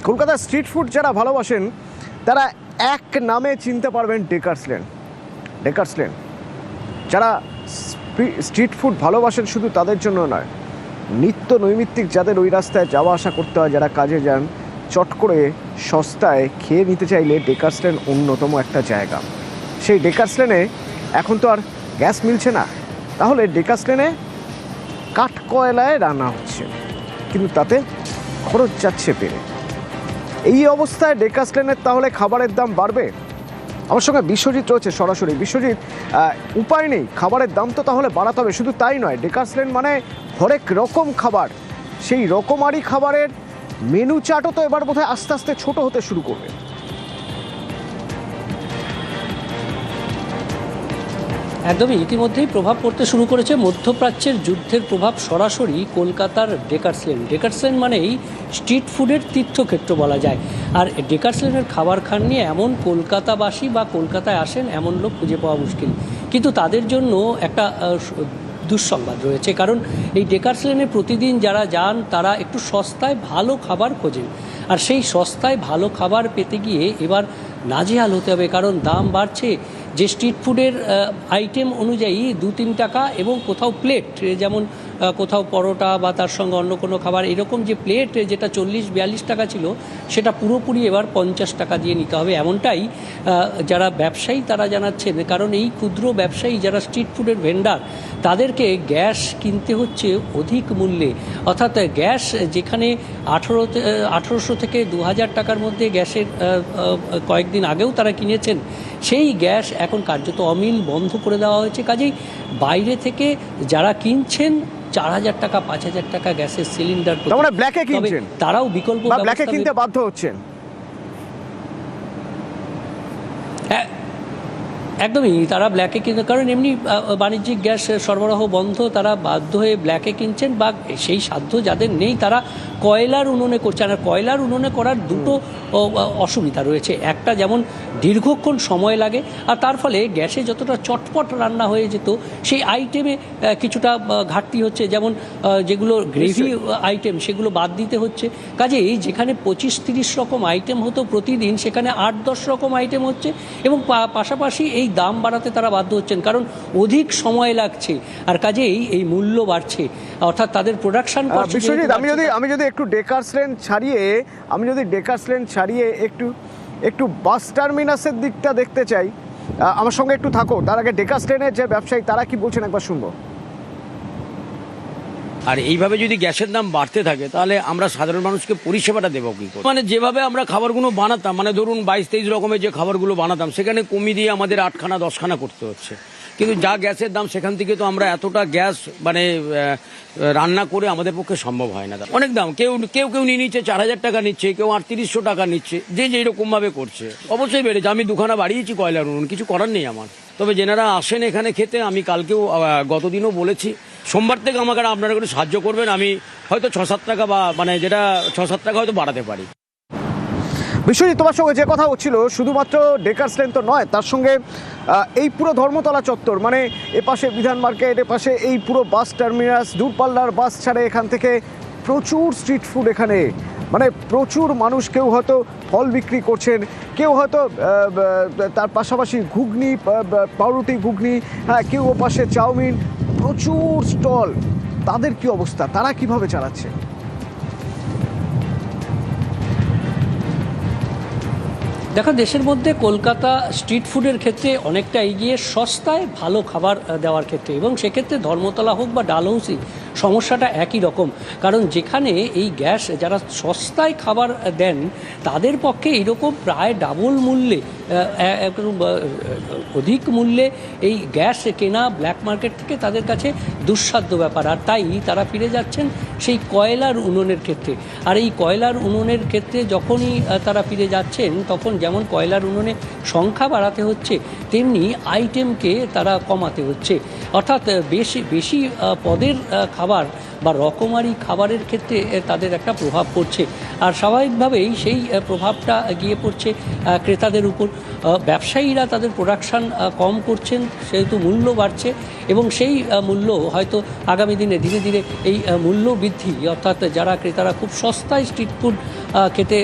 কলকাতার street food যারা ভালোবাসেন তারা এক নামে চিনতে পারবেন ডেকার্স লেন। ডেকার্স লেন যারা স্ট্রিট ফুড ভালোবাসেন শুধু তাদের জন্য নয়, নিত্য নৈমিত্তিক যাদের ওই রাস্তায় যাওয়া আসা করতে হয়, যারা কাজে যান, চট করে সস্তায় খেয়ে নিতে চাইলে ডেকার্স লেন অন্যতম একটা জায়গা। সেই ডেকার্স লেনে এখন তো আর গ্যাস মিলছে না, তাহলে ডেকার্স লেনে কাঠকয়লায় রান্না হচ্ছে, কিন্তু তাতে খরচ যাচ্ছে বেড়ে। এই অবস্থায় ডেকার্স লেনের তাহলে খাবারের দাম বাড়বে? আমার সঙ্গে বিশ্বজিৎ রয়েছে সরাসরি। বিশ্বজিৎ, উপায় নেই, খাবারের দাম তো তাহলে বাড়াতে হবে। শুধু তাই নয়, ডেকার্স লেন মানে হরেক রকম খাবার, সেই রকমারি খাবারের মেনু চার্টও তো এবার বোধহয় আস্তে আস্তে ছোট হতে শুরু করবে। একদমই, ইতিমধ্যেই প্রভাব পড়তে শুরু করেছে মধ্যপ্রাচ্যের যুদ্ধের প্রভাব সরাসরি কলকাতার ডেকার্স লেন। ডেকার্স লেন মানেই স্ট্রিট ফুডের তীর্থক্ষেত্র বলা যায়। আর ডেকার্স লেনের খাবার খান নিয়ে এমন কলকাতাবাসী বা কলকাতায় আসেন এমন লোক খুঁজে পাওয়া মুশকিল, কিন্তু তাদের জন্য একটা দুঃসংবাদ রয়েছে। কারণ এই ডেকার্স লেনে প্রতিদিন যারা যান তারা একটু সস্তায় ভালো খাবার খোঁজেন, আর সেই সস্তায় ভালো খাবার পেতে গিয়ে এবার নাজেহাল হতে হবে, কারণ দাম বাড়ছে। যে স্ট্রিট ফুডের আইটেম অনুযায়ী 2-3 টাকা, এবং কোথাও প্লেট, যেমন কোথাও পরোটা বা তার সঙ্গে অন্য কোনো খাবার, এরকম যে প্লেট যেটা 40-42 টাকা ছিল সেটা পুরোপুরি এবার 50 টাকা দিয়ে নিতে হবে, এমনটাই যারা ব্যবসায়ী তারা জানাচ্ছেন। কারণ এই ক্ষুদ্র ব্যবসায়ী যারা স্ট্রিট ফুডের ভেন্ডার, তাদেরকে গ্যাস কিনতে হচ্ছে অধিক মূল্যে। অর্থাৎ গ্যাস যেখানে 1800 থেকে 2000 টাকার মধ্যে গ্যাসের কয়েকদিন আগেও তারা কিনেছেন, সেই গ্যাস এখন কার্যত অমিল বন্ধ করে দেওয়া হয়েছে। কাজেই বাইরে থেকে যারা কিনছেন 4000 টাকা 5000 টাকা গ্যাসের সিলিন্ডার, ব্ল্যাকে কিনছেন, তারাও বিকল্প ব্ল্যাকে কিনতে বাধ্য হচ্ছেন। একদমই, তারা ব্ল্যাকে কিনতে, কারণ এমনি বাণিজ্যিক গ্যাস সরবরাহ বন্ধ, তারা বাধ্য হয়ে ব্ল্যাকে কিনছেন, বা সেই সাধ্য যাদের নেই তারা কয়লার উনুনে করছেন। আর কয়লার উনুনে করার দুটো অসুবিধা রয়েছে। একটা, যেমন দীর্ঘক্ষণ সময় লাগে, আর তার ফলে গ্যাসে যতটা চটপট রান্না হয়ে যেত সেই আইটেমে কিছুটা ঘাটতি হচ্ছে, যেমন যেগুলো গ্রেভি আইটেম সেগুলো বাদ দিতে হচ্ছে। কাজেই যেখানে 25-30 রকম আইটেম হতো প্রতিদিন, সেখানে 8-10 রকম আইটেম হচ্ছে, এবং পাশাপাশি এই দাম বাড়াতে তারা বাধ্য হচ্ছেন, কারণ অধিক সময় লাগছে, আর কাজেই এই মূল্য বাড়ছে, অর্থাৎ তাদের প্রোডাকশন। আমি যদি একটু ডেকার্স লেন ছাড়িয়ে একটু বাস টার্মিনাসের দিকটা দেখতে চাই, আমার সঙ্গে একটু থাকো। তার আগে ডেকার্স লেনের যে ব্যবসায়ী তারা কি বলছেন একবার শুনবো। আর এইভাবে যদি গ্যাসের দাম বাড়তে থাকে তাহলে আমরা সাধারণ মানুষকে পরিষেবাটা দেবো কি করে? মানে যেভাবে আমরা খাবারগুলো বানাতাম, মানে ধরুন 22-23 রকমের যে খাবারগুলো বানাতাম, সেখানে কমিয়ে দিয়ে আমাদের 8খানা-10খানা করতে হচ্ছে। কিন্তু যা গ্যাসের দাম, সেখান থেকে তো আমরা এতটা গ্যাস মানে রান্না করে আমাদের পক্ষে সম্ভব হয় না। অনেক দাম, কেউ নিয়ে নিচ্ছে 4000 টাকা নিচ্ছে, কেউ 3800 টাকা নিচ্ছে, যে যেরকম ভাবে করছে। অবশ্যই বেড়েছে। আমি 2খানা বাড়িয়েছি কয়লার উনুন, কিছু করার নেই আমার। তবে যেনারা আসেন এখানে খেতে, আমি কালকেও গতদিনও বলেছি, সোমবার থেকে আমাকে আপনারা একটু সাহায্য করবেন। আমি হয়তো 6-7 টাকা, বা মানে যেটা 6-7 টাকা হয়তো বাড়াতে পারি। বিশ্বজিৎ, তোমার সঙ্গে যে কথা হচ্ছিল, শুধুমাত্র ডেকার্স লেন তো নয়, তার সঙ্গে এই পুরো ধর্মতলা চত্বর, মানে এপাশে বিধান মার্কেট, এপাশে এই পুরো বাস টার্মিনাস, দূরপাল্লার বাস ছাড়ে এখান থেকে প্রচুর স্ট্রিট ফুড এখানে, মানে প্রচুর মানুষ। কেউ হয়তো ফল বিক্রি করছেন, কেউ হয়তো তার পাশাপাশি ঘুগনি, পাউরুটি ঘুগনি, হ্যাঁ, কেউ ওপাশে চাউমিন, প্রচুর স্টল। তাদের কি অবস্থা, তারা কিভাবে চালাচ্ছে? দেখো, দেশের মধ্যে কলকাতা স্ট্রিট ফুডের ক্ষেত্রে অনেকটা এগিয়ে সস্তায় ভালো খাবার দেওয়ার ক্ষেত্রে, এবং সেক্ষেত্রে ধর্মতলা হোক বা ডালহৌসি, সমস্যাটা একই রকম। কারণ যেখানে এই গ্যাস যারা সস্তায় খাবার দেন, তাদের পক্ষে এরকম প্রায় ডাবল মূল্যে, অধিক মূল্যে এই গ্যাস কেনা ব্ল্যাক মার্কেট থেকে তাদের কাছে দুঃসাধ্য ব্যাপার। আর তাই তারা ফিরে যাচ্ছেন সেই কয়লার উনুনের ক্ষেত্রে। আর এই কয়লার উনুনের ক্ষেত্রে যখনই তারা ফিরে যাচ্ছেন, তখন যেমন কয়লার উনুনে সংখ্যা বাড়াতে হচ্ছে, তেমনি আইটেমকে তারা কমাতে হচ্ছে। অর্থাৎ বেশি পদের খাবার বা রকমারি খাবারের ক্ষেত্রে তাদের একটা প্রভাব পড়ছে। আর স্বাভাবিকভাবেই সেই প্রভাবটা গিয়ে পড়ছে ক্রেতাদের উপর। ব্যবসায়ীরা তাদের প্রোডাকশান কম করছেন, সেহেতু মূল্য বাড়ছে এবং সেই মূল্য হয়তো আগামী দিনে ধীরে ধীরে এই মূল্য বৃদ্ধি, অর্থাৎ যারা ক্রেতারা খুব সস্তায় স্ট্রিট ফুড খেতে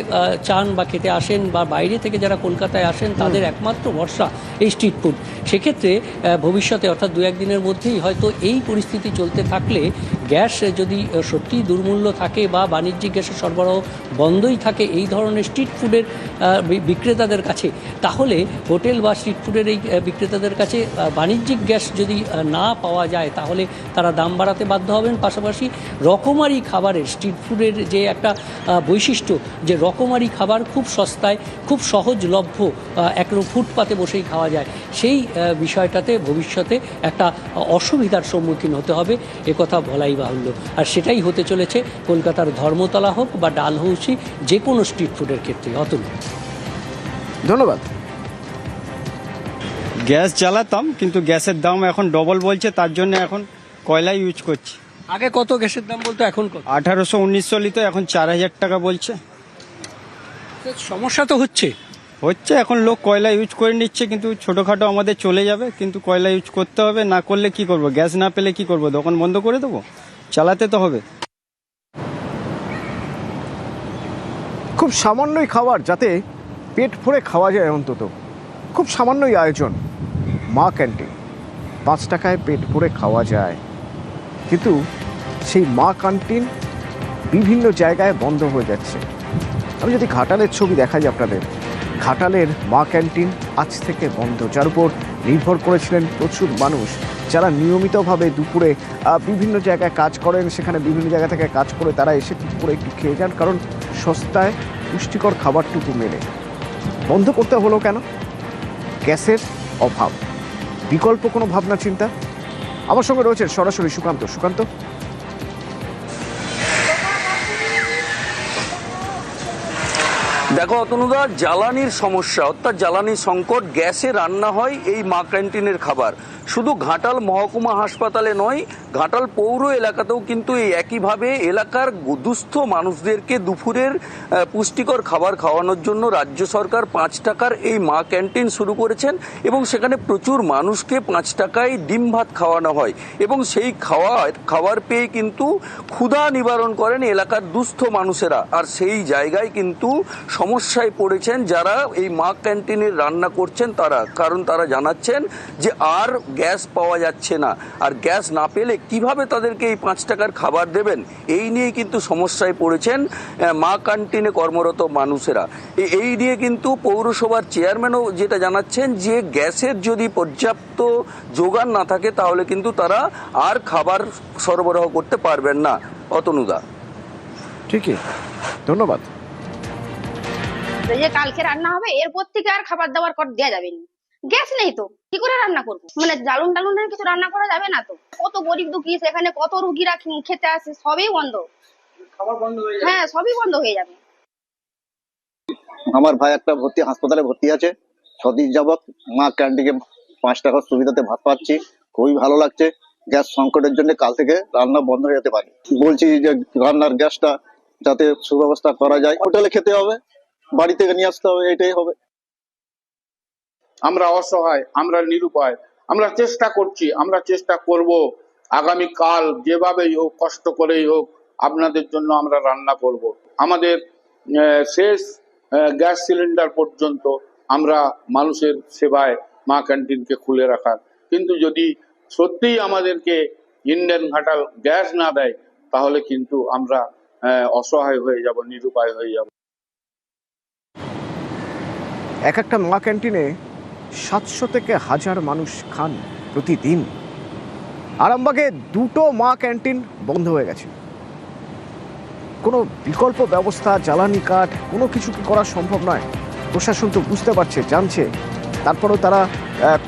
চান বা খেতে আসেন, বা বাইরে থেকে যারা কলকাতায় আসেন তাদের একমাত্র ভরসা এই স্ট্রিট ফুড, সেক্ষেত্রে ভবিষ্যতে অর্থাৎ 2-1 দিনের মধ্যেই হয়তো এই পরিস্থিতি চলতে থাকলে গ্যাস যদি সত্যিই দুর্মূল্য থাকে বা বাণিজ্যিক গ্যাসের সরবরাহ বন্ধই থাকে এই ধরনের স্ট্রিট ফুডের বিক্রেতাদের কাছে, তাহলে হোটেল বা স্ট্রিট ফুডের এই বিক্রেতাদের কাছে বাণিজ্যিক গ্যাস যদি না পাওয়া যায় তাহলে তারা দাম বাড়াতে বাধ্য হবেন। পাশাপাশি রকমারি খাবারের, স্ট্রিট ফুডের যে একটা বৈশিষ্ট্য যে রকমারি খাবার খুব সস্তায় খুব সহজলভ্য, একদম ফুটপাতে বসেই খাওয়া যায়, সেই বিষয়টাতে ভবিষ্যতে একটা অসুবিধার সম্মুখীন হতে হবে, একথা বলাই বাহুল্য। আর সেটাই হতে চলেছে কলকাতার ধর্মতলা হোক বা ডালহৌসি, যে কোনো স্ট্রিট ফুডের ক্ষেত্রে। অতুল, ধন্যবাদ। গ্যাস জ্বালাতাম, কিন্তু গ্যাসের দাম এখন ডবল বলছে, তার জন্য এখন কয়লা ইউজ করছি। আগে কত গ্যাসের দাম বলতো, এখন কত? 1800-1900 লিতো, এখন 4000 টাকা বলছে। সমস্যা তো হচ্ছে। এখন লোক কয়লা ইউজ করে নিচ্ছে, কিন্তু ছোটোখাটো আমাদের চলে যাবে, কিন্তু কয়লা ইউজ করতে হবে, না করলে কি করব? গ্যাস না পেলে কি করব? দোকান বন্ধ করে দেবো? চালাতে তো হবে। খুব সামান্যই খাবার যাতে পেট ভরে খাওয়া যায়, অন্তত খুব সামান্যই আয়োজন, মা ক্যান্টিন। 5 টাকায় পেট ভরে খাওয়া যায়, কিন্তু সেই মা ক্যান্টিন বিভিন্ন জায়গায় বন্ধ হয়ে যাচ্ছে। আমি যদি ঘাটালের ছবি দেখাই আপনাদের, ঘাটালের মা ক্যান্টিন আজ থেকে বন্ধ, যার উপর নির্ভর করেছিলেন প্রচুর মানুষ, যারা নিয়মিতভাবে দুপুরে বিভিন্ন জায়গায় কাজ করেন, সেখানে বিভিন্ন জায়গা থেকে কাজ করে তারা এসে দুপুরে একটু খেয়ে যান, কারণ সস্তায় পুষ্টিকর খাবারটুকু মেলে। বন্ধ করতে হলো কেন? গ্যাসের অভাব। বিকল্প কোনো ভাবনা চিন্তা? আমার সঙ্গে রয়েছে সরাসরি সুকান্ত। দেখো অতনুদা, জ্বালানির সমস্যা অর্থাৎ জ্বালানি সংকট, গ্যাসে রান্না হয় এই মা ক্যান্টিনের খাবার। শুধু ঘাটাল মহকুমা হাসপাতালে নয়, ঘাটাল পৌর এলাকাতেও কিন্তু এই একইভাবে এলাকার দুস্থ মানুষদেরকে দুপুরের পুষ্টিকর খাবার খাওয়ানোর জন্য রাজ্য সরকার 5 টাকার এই মা ক্যান্টিন শুরু করেছেন, এবং সেখানে প্রচুর মানুষকে 5 টাকায় ডিম ভাত খাওয়ানো হয়, এবং সেই খাবার পেয়ে কিন্তু ক্ষুধা নিবারণ করেন এলাকার দুস্থ মানুষেরা। আর সেই জায়গায় কিন্তু সমস্যায় পড়েছেন যারা এই মা ক্যান্টিনের রান্না করছেন তারা, কারণ তারা জানাচ্ছেন যে আর গ্যাস পাওয়া যাচ্ছে না, আর গ্যাস না পেলে কিভাবে তাদেরকে এই 5 টাকার খাবার দেবেন, এই নিয়ে কিন্তু সমস্যায় পড়েছেন মা ক্যান্টিনে কর্মরত মানুষেরা। এই নিয়ে কিন্তু পৌরসভার চেয়ারম্যানও যেটা জানাচ্ছেন যে গ্যাসের যদি পর্যাপ্ত যোগান না থাকে তাহলে কিন্তু তারা আর খাবার সরবরাহ করতে পারবেন না। অতনুদা, ঠিকই, ধন্যবাদ। যে কালকে রান্না হবে, এরপর থেকে আর খাবার দাবার দেওয়া যাবে না। গ্যাস নেই তো কি করে রান্না করবো? মানে জালুন টালুন কিছু রান্না করা যাবে না তো? কত গরিব দুঃখী সেখানে, কত রুগীরা খেতে আসে, সবই বন্ধ, খাবার বন্ধ হয়ে যাবে। হ্যাঁ, সবই বন্ধ হয়ে যাবে। আমার ভাই একটা হাসপাতালে ভর্তি আছে, 6 দিন যাবত মা ক্যান্টিনে 5 টাকার সুবিধাতে ভাত পাচ্ছি, খুবই ভালো লাগছে। গ্যাস সংকটের জন্য কাল থেকে রান্না বন্ধ হয়ে যেতে পারে। বলছি যে রান্নার গ্যাসটা যাতে সুব্যবস্থা করা যায়, হোটেলে খেতে হবে, বাড়ি থেকে নিয়ে আসতে হবে, এটাই হবে। আমরা অসহায়, আমরা নিরুপায়, আমরা চেষ্টা করছি, আমরা চেষ্টা করব আগামী কাল যেভাবেই হোক, কষ্ট করেই হোক আপনাদের জন্য আমরা রান্না করব। আমাদের শেষ গ্যাস সিলিন্ডার পর্যন্ত আমরা মানুষের সেবায় মা ক্যান্টিনকে খুলে রাখার। কিন্তু যদি সত্যিই আমাদেরকে ইন্ডেন ঘাটাল গ্যাস না দেয় তাহলে কিন্তু আমরা অসহায় হয়ে যাব, নিরুপায় হয়ে যাব। এক একটা মা ক্যান্টিনে 700 থেকে 1000 মানুষ খান প্রতিদিন। আরামবাগে 2টো মা ক্যান্টিন বন্ধ হয়ে গেছে। কোনো বিকল্প ব্যবস্থা, জ্বালানি কাঠ, কোনো কিছু কি করা সম্ভব নয়? প্রশাসন তো বুঝতে পারছে, জানছে, তারপরেও তারা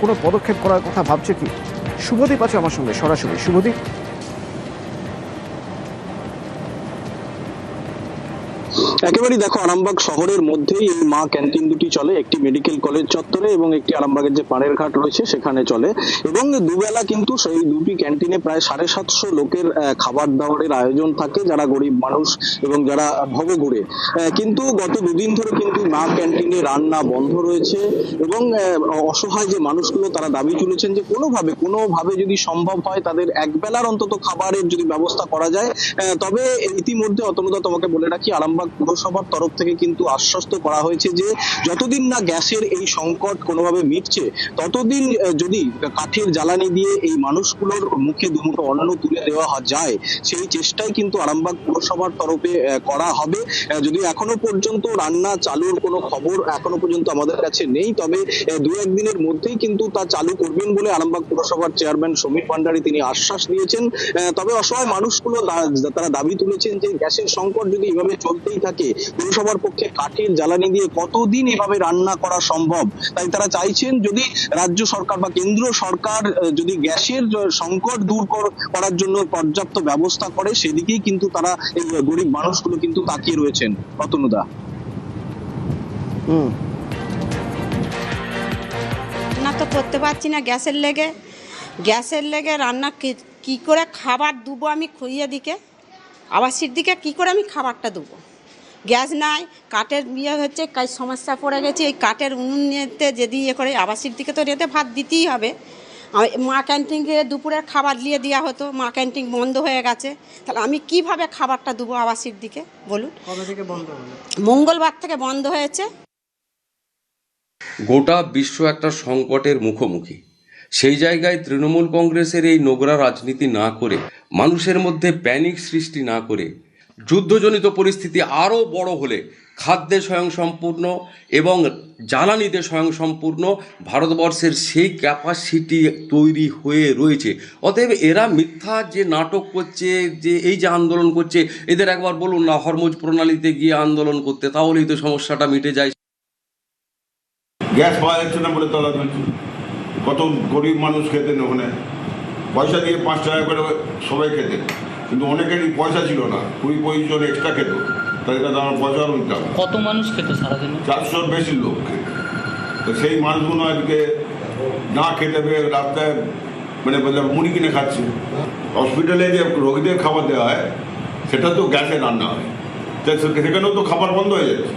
কোনো পদক্ষেপ করার কথা ভাবছে কি? শুভদীপ আছে আমার সঙ্গে সরাসরি। শুভদীপ, একেবারে একেবারেই দেখো আরামবাগ শহরের মধ্যেই এই মা ক্যান্টিন দুটি চলে, একটি মেডিকেল কলেজ চত্বরে এবং একটি আরামবাগের যে পাড়ের ঘাট রয়েছে সেখানে চলে। এবং দুবেলা কিন্তু সেই দুটি ক্যান্টিনে প্রায় 750 লোকের খাবার দাবারের আয়োজন থাকে, যারা গরিব মানুষ এবং যারা ভবঘুরে। কিন্তু গত দুদিন ধরে কিন্তু মা ক্যান্টিনে রান্না বন্ধ রয়েছে এবং অসহায় যে মানুষগুলো তারা দাবি তুলেছেন যে কোনোভাবে যদি সম্ভব হয় তাদের একবেলার অন্তত খাবারের যদি ব্যবস্থা করা যায়। তবে ইতিমধ্যে অতনুদা তোমাকে বলে রাখি, আরামবাগ পুরসভার তরফ থেকে কিন্তু আশ্বস্ত করা হয়েছে যে যতদিন না গ্যাসের এই সংকট কোনোভাবে মিটছে ততদিন যদি কাঠের জ্বালানি দিয়ে এই মানুষগুলোর মুখে দুমুঠো অন্ন তুলে দেওয়া যায় সেই চেষ্টাই কিন্তু আরামবাগ পুরসভার তরফে করা হবে। যদিও এখনো পর্যন্ত রান্না চালুর কোনো খবর এখনো পর্যন্ত আমাদের কাছে নেই, তবে দু একদিনের মধ্যেই কিন্তু তা চালু করবেন বলে আরামবাগ পুরসভার চেয়ারম্যান সমীর ভান্ডারী তিনি আশ্বাস দিয়েছেন। তবে অসহায় মানুষগুলো তারা দাবি তুলেছেন যে গ্যাসের সংকট যদি এভাবে চলতেই থাকে পুরসভার পক্ষে কাঠের জ্বালানি দিয়ে কতদিন এভাবে রান্না করা সম্ভব। তাই তারা চাইছেন যদি রাজ্য সরকার বা কেন্দ্র সরকার যদি গ্যাসের সংকট দূর করার জন্য পর্যাপ্ত ব্যবস্থা করে, সেদিকেই কিন্তু তারা এই গরিব মানুষগুলো কিন্তু তাকিয়ে রয়েছেন। অতনুদা। রান্না তো করতে পারছি না গ্যাসের লেগে রান্না কি করে খাবার দেবো আমি খুইয়ে দিকে আবাসির দিকে কি করে আমি খাবারটা দেবো? গ্যাস নাই, কাঠের হচ্ছে কাজ সমস্যা পড়ে গেছে। এই কাঠের উনুন নিতে যদি করে আবাসির দিকে তো রেতে ভাত দিতেই হবে। মা ক্যান্টিনকে দুপুরের খাবার দিয়ে দেওয়া হতো, মা ক্যান্টিন বন্ধ হয়ে গেছে, তাহলে আমি কিভাবে খাবারটা দেবো আবাসির দিকে বলুন? কবে থেকে বন্ধ হলো? মঙ্গলবার থেকে বন্ধ হয়েছে। গোটা বিশ্ব একটা সংকটের মুখোমুখি। সেই জায়গায় তৃণমূল কংগ্রেসের এই নোংরা রাজনীতি না করে, মানুষের মধ্যে প্যানিক সৃষ্টি না করে, যুদ্ধজনিত পরিস্থিতি আরও বড় হলে খাদ্যে স্বয়ংসম্পূর্ণ এবং জ্বালানিতে স্বয়ংসম্পূর্ণ ভারতবর্ষের সেই ক্যাপাসিটি তৈরি হয়ে রয়েছে। অতএব এরা মিথ্যা যে নাটক করছে, যে এই যে আন্দোলন করছে, এদের একবার বলুন না হরমুজ প্রণালীতে গিয়ে আন্দোলন করতে, তাহলেই তো সমস্যাটা মিটে যায়। গ্যাস পাওয়া যাচ্ছে না বলে তলা তুলছি। কত গরিব মানুষ খেতেন ওখানে, পয়সা দিয়ে 5 টাকা করে সবাই খেতেন, কিন্তু অনেকেরই পয়সা ছিল না, 20-25 জন এক্সট্রা খেত, তাদের কাছে আমার পয়সাও নিতাম। কত মানুষ খেত সারাদিন? 400-র বেশি লোক খেত। তো সেই মানুষগুলো আজকে না খেতে পেয়ে রাস্তায় মুড়ি কিনে খাচ্ছে। হসপিটালে যে রোগীদের খাবার দেওয়া হয় সেটা তো গ্যাসে রান্না হয়, সেখানেও তো খাবার বন্ধ হয়ে যাচ্ছে।